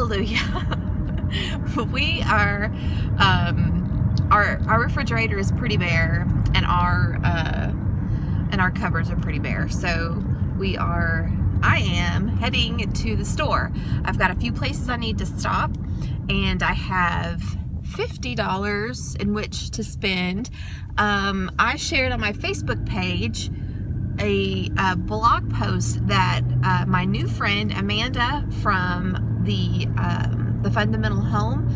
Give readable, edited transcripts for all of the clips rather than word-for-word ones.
Hallelujah. We are, our refrigerator is pretty bare, and our cupboards are pretty bare. So I am heading to the store. I've got a few places I need to stop, and I have $50 in which to spend. I shared on my Facebook page a blog post that my new friend Amanda from the Fundamental Home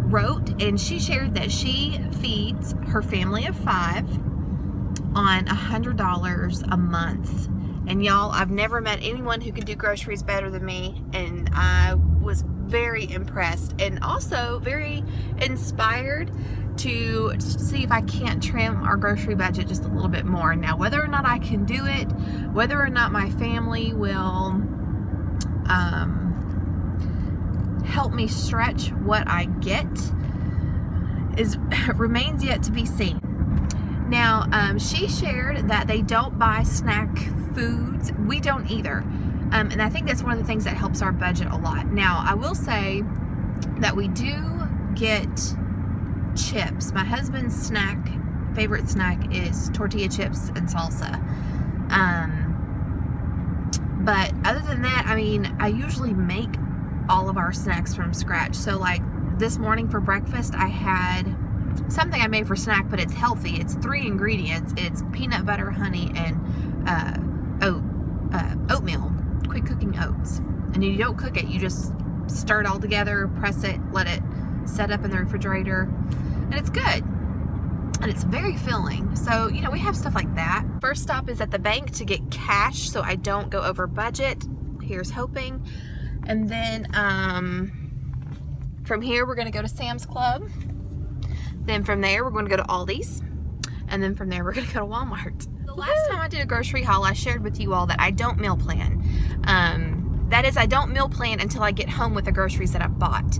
wrote, and she shared that she feeds her family of 5 on $100 a month. And y'all, I've never met anyone who can do groceries better than me, and I was very impressed and also very inspired to see if I can't trim our grocery budget just a little bit more. Now, whether or not I can do it, whether or not my family will help me stretch what I get remains yet to be seen. Now, she shared that they don't buy snack foods. We don't either. And I think that's one of the things that helps our budget a lot. Now, I will say that we do get chips. My husband's favorite snack is tortilla chips and salsa. But other than that, I mean, I usually make all of our snacks from scratch. So like this morning for breakfast, I had something I made for snack, but it's healthy. It's 3 ingredients. It's peanut butter, honey, and oatmeal, quick cooking oats. And you don't cook it, you just stir it all together, press it, let it set up in the refrigerator, and it's good. And it's very filling. So, you know, we have stuff like that. First stop is at the bank to get cash so I don't go over budget. Here's hoping. And then from here, we're gonna go to Sam's Club. Then from there, we're gonna go to Aldi's. And then from there, we're gonna go to Walmart. The last time I did a grocery haul, I shared with you all that I don't meal plan. That is, I don't meal plan until I get home with the groceries that I've bought.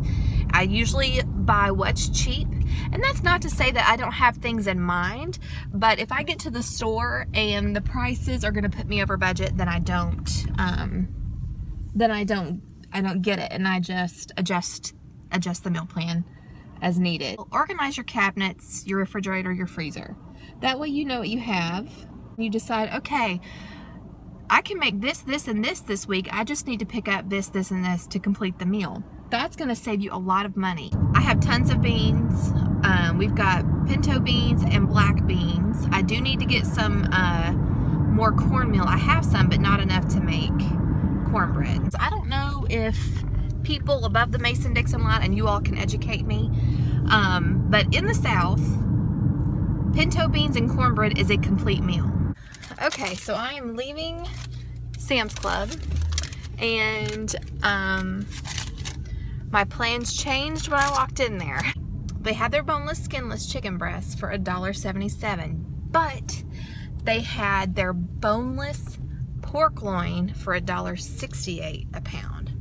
I usually buy what's cheap. And that's not to say that I don't have things in mind, but if I get to the store and the prices are gonna put me over budget, then I don't get it, and I just adjust the meal plan as needed. Organize your cabinets, your refrigerator, your freezer. That way you know what you have. You decide, okay, I can make this, and this week. I just need to pick up this, and this to complete the meal. That's gonna save you a lot of money. I have tons of beans. We've got pinto beans and black beans. I do need to get some more cornmeal. I have some, but not enough to make cornbread. I don't know if people above the Mason-Dixon line, and you all can educate me, but in the South, pinto beans and cornbread is a complete meal. Okay, so I am leaving Sam's Club, and my plans changed when I walked in there. They had their boneless, skinless chicken breasts for $1.77, but they had their boneless pork loin for $1.68 a pound.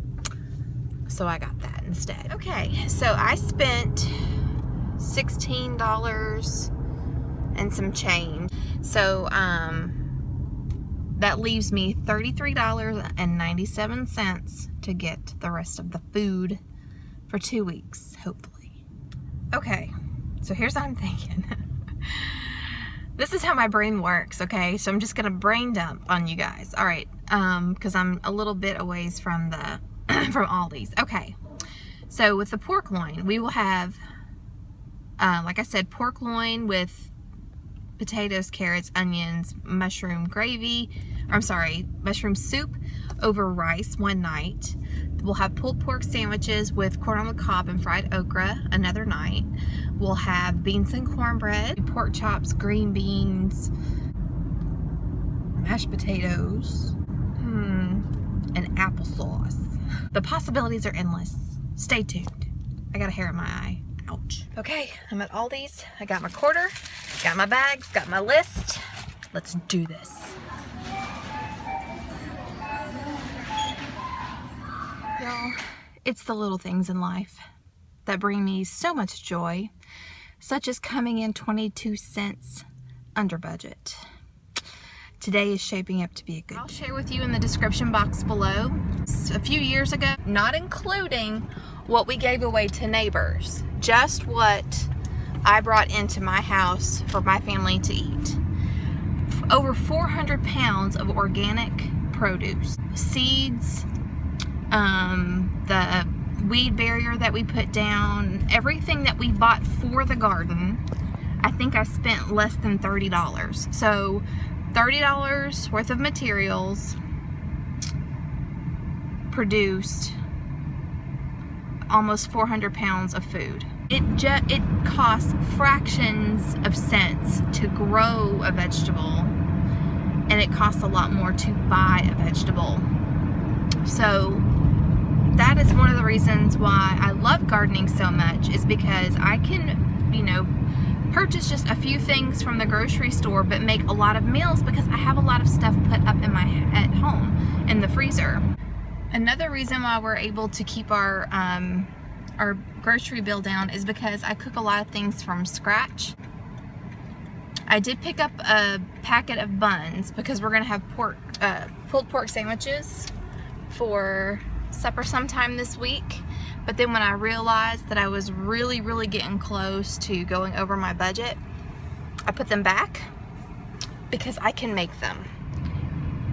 So I got that instead. Okay, so I spent $16 and some change. So that leaves me $33.97 to get the rest of the food for 2 weeks, hopefully. Okay, so here's what I'm thinking. This is how my brain works, okay? So I'm just gonna brain dump on you guys. All right, because I'm a little bit a ways from the from Aldi's. Okay, so with the pork loin, we will have, like I said, pork loin with potatoes, carrots, onions, mushroom gravy, mushroom soup over rice one night. We'll have pulled pork sandwiches with corn on the cob and fried okra another night. We'll have beans and cornbread, pork chops, green beans, mashed potatoes, and applesauce. The possibilities are endless. Stay tuned. I got a hair in my eye. Ouch. Okay, I'm at Aldi's. I got my quarter, got my bags, got my list. Let's do this. Y'all, it's the little things in life that bring me so much joy, such as coming in 22 cents under budget. Today is shaping up to be a good day. I'll share with you in the description box below a few years ago, not including what we gave away to neighbors, just what I brought into my house for my family to eat. Over 400 pounds of organic produce, seeds, the weed barrier that we put down, everything that we bought for the garden. I think I spent less than $30. So $30 worth of materials produced almost 400 pounds of food. It costs fractions of cents to grow a vegetable, and it costs a lot more to buy a vegetable. So that is one of the reasons why I love gardening so much, is because I can, you know, purchase just a few things from the grocery store but make a lot of meals because I have a lot of stuff put up at home in the freezer. Another reason why we're able to keep our grocery bill down is because I cook a lot of things from scratch. I did pick up a packet of buns because we're gonna have pulled pork sandwiches for supper sometime this week. But then when I realized that I was really getting close to going over my budget, I put them back because I can make them.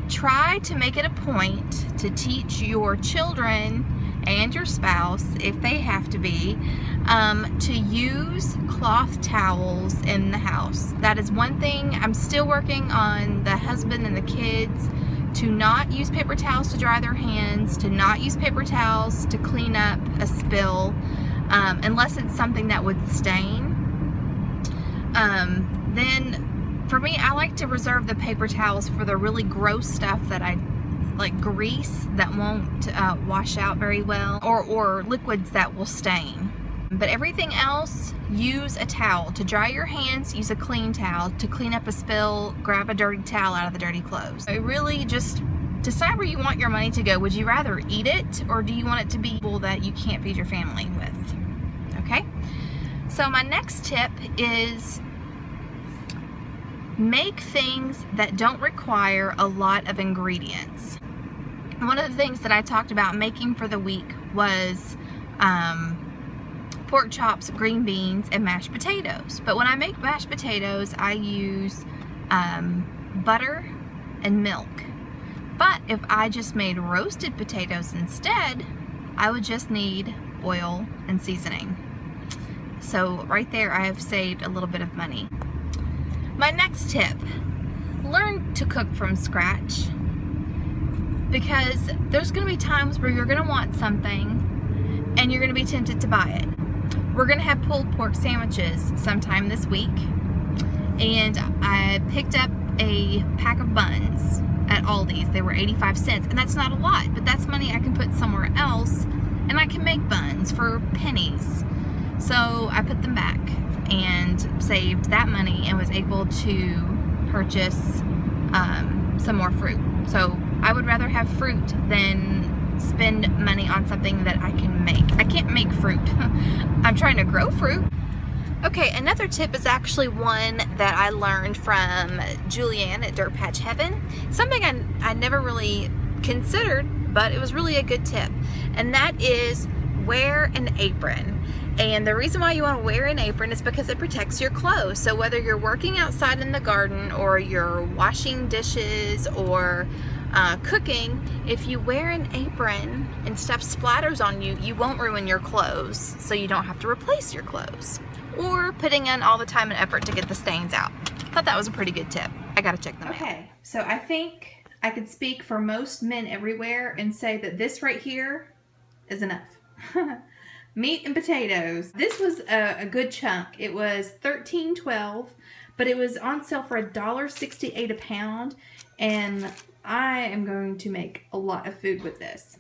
Try to make it a point to teach your children and your spouse, if they have to be, to use cloth towels in the house. That is one thing I'm still working on the husband and the kids, to not use paper towels to dry their hands, to not use paper towels to clean up a spill, unless it's something that would stain. Then for me, I like to reserve the paper towels for the really gross stuff that I like, grease that won't wash out very well, or liquids that will stain. But everything else, use a towel to dry your hands, use a clean towel to clean up a spill, grab a dirty towel out of the dirty clothes. So really just decide where you want your money to go. Would you rather eat it, or do you want it to be people that you can't feed your family with? Okay? So my next tip is make things that don't require a lot of ingredients. One of the things that I talked about making for the week was pork chops, green beans, and mashed potatoes. But when I make mashed potatoes, I use butter and milk. But if I just made roasted potatoes instead, I would just need oil and seasoning. So right there, I have saved a little bit of money. My next tip, learn to cook from scratch, because there's going to be times where you're going to want something and you're going to be tempted to buy it. We're going to have pulled pork sandwiches sometime this week, and I picked up a pack of buns at Aldi's. They were 85 cents, and that's not a lot, but that's money I can put somewhere else, and I can make buns for pennies. So I put them back and saved that money and was able to purchase some more fruit. So I would rather have fruit than spend money on something that I can make. I can't make fruit. I'm trying to grow fruit. Okay, another tip is actually one that I learned from Julianne at Dirt Patch Heaven. Something I never really considered, but it was really a good tip. And that is wear an apron. And the reason why you want to wear an apron is because it protects your clothes. So whether you're working outside in the garden, or you're washing dishes, or cooking, if you wear an apron and stuff splatters on you, you won't ruin your clothes, so you don't have to replace your clothes, or putting in all the time and effort to get the stains out. Thought that was a pretty good tip. I gotta check them out. Okay, so I think I could speak for most men everywhere and say that this right here is enough. Meat and potatoes. This was a good chunk. It was $13.12, but it was on sale for $1.68 a pound, and I am going to make a lot of food with this.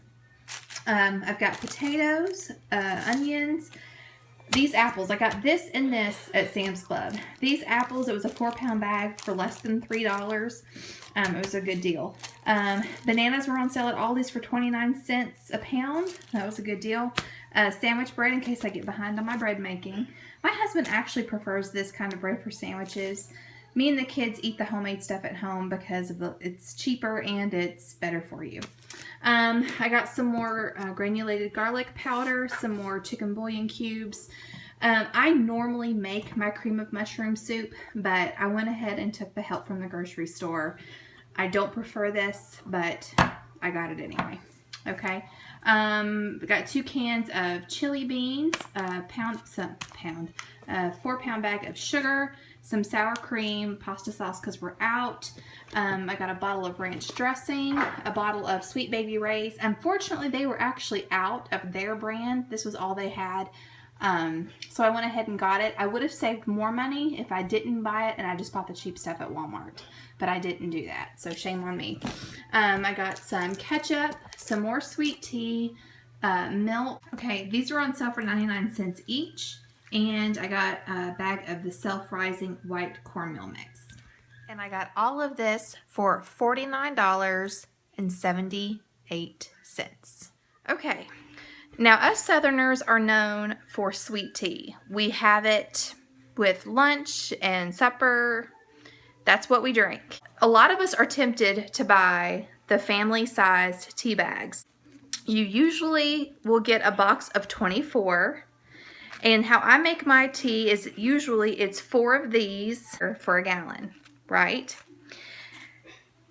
I've got potatoes, onions, these apples. I got this and this at Sam's Club. These apples, it was a 4-pound bag for less than $3. It was a good deal. Bananas were on sale at Aldi's for 29 cents a pound. That was a good deal. Sandwich bread, in case I get behind on my bread making. My husband actually prefers this kind of bread for sandwiches. me and the kids eat the homemade stuff at home because it's cheaper and it's better for you. I got some more granulated garlic powder, some more chicken bouillon cubes. I normally make my cream of mushroom soup, but I went ahead and took the help from the grocery store. I don't prefer this, but I got it anyway. Okay. We got 2 cans of chili beans, 4-pound bag of sugar, some sour cream, pasta sauce because we're out. I got a bottle of ranch dressing, a bottle of Sweet Baby Ray's. Unfortunately, they were actually out of their brand. This was all they had. So I went ahead and got it. I would have saved more money if I didn't buy it and I just bought the cheap stuff at Walmart, but I didn't do that, so shame on me. I got some ketchup, some more sweet tea, milk. Okay, these were on sale for 99 cents each, and I got a bag of the self-rising white cornmeal mix. And I got all of this for $49.78. Okay. Now, us Southerners are known for sweet tea. We have it with lunch and supper. That's what we drink. A lot of us are tempted to buy the family-sized tea bags. You usually will get a box of 24. And how I make my tea is usually it's 4 of these for a gallon, right?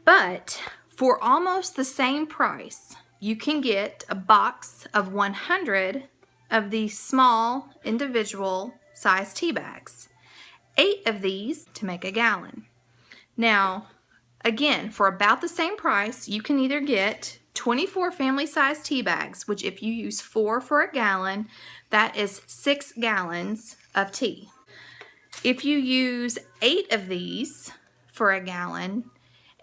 But for almost the same price, you can get a box of 100 of these small individual size tea bags. 8 of these to make a gallon. Now, again, for about the same price, you can either get 24 family size tea bags, which if you use 4 for a gallon, that is 6 gallons of tea. If you use 8 of these for a gallon,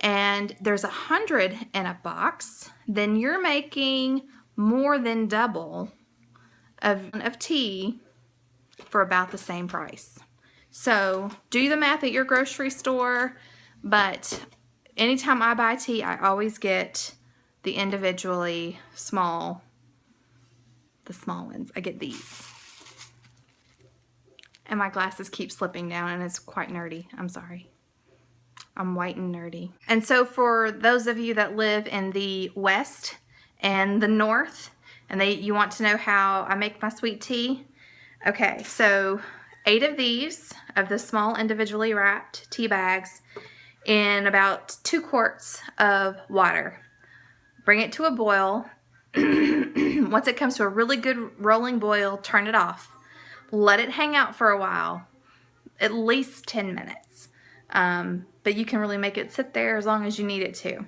and there's 100 in a box, then you're making more than double of tea for about the same price. So do the math at your grocery store, but anytime I buy tea, I always get the individually small, the small ones. I get these. And my glasses keep slipping down and it's quite nerdy. I'm sorry. I'm white and nerdy. And so for those of you that live in the West and the North, and you want to know how I make my sweet tea, okay, so 8 of these, of the small individually wrapped tea bags, in about 2 quarts of water. Bring it to a boil. Once it comes to a really good rolling boil, turn it off. Let it hang out for a while, at least 10 minutes. But you can really make it sit there as long as you need it to.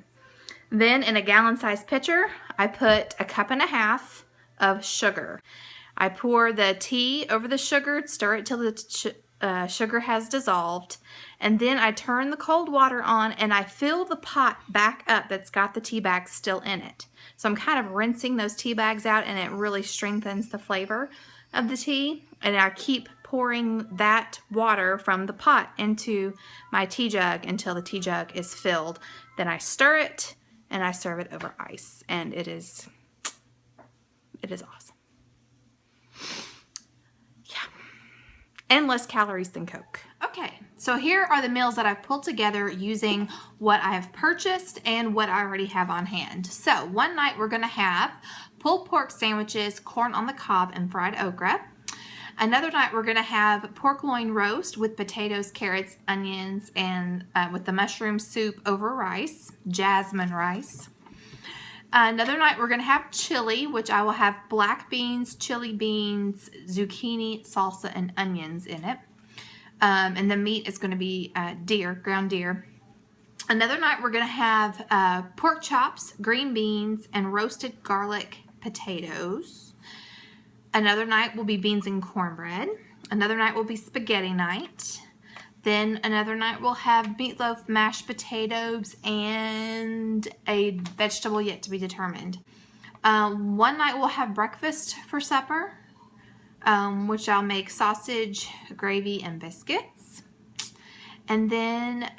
Then in a gallon-sized pitcher, I put 1.5 cups of sugar. I pour the tea over the sugar, stir it till the sugar has dissolved, and then I turn the cold water on and I fill the pot back up that's got the tea bags still in it. So I'm kind of rinsing those tea bags out, and it really strengthens the flavor of the tea. And I keep pouring that water from the pot into my tea jug until the tea jug is filled. Then I stir it and I serve it over ice, and it is awesome. Yeah. And less calories than Coke. Okay, so here are the meals that I've pulled together using what I've purchased and what I already have on hand. So one night we're gonna have pulled pork sandwiches, corn on the cob, and fried okra. Another night we're going to have pork loin roast with potatoes, carrots, onions, and with the mushroom soup over rice, jasmine rice. Another night we're going to have chili, which I will have black beans, chili beans, zucchini, salsa, and onions in it. And the meat is going to be ground deer. Another night we're going to have pork chops, green beans, and roasted garlic potatoes. Another night will be beans and cornbread. Another night will be spaghetti night. Then another night we'll have meatloaf, mashed potatoes, and a vegetable yet to be determined. One night we'll have breakfast for supper, which I'll make sausage, gravy, and biscuits. And then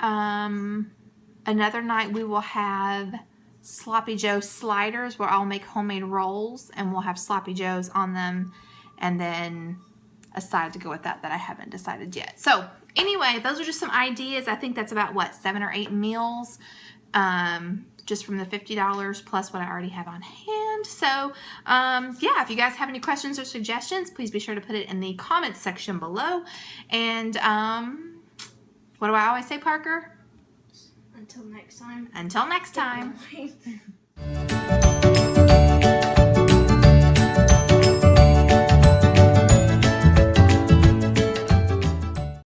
another night we will have Sloppy Joe sliders, where I'll make homemade rolls and we'll have Sloppy Joes on them. And then side to go with that I haven't decided yet. So anyway, those are just some ideas. I think that's about what, 7 or 8 meals, just from the $50 plus what I already have on hand. So yeah, if you guys have any questions or suggestions, please be sure to put it in the comments section below. And what do I always say, Parker? Until next time. Until next time.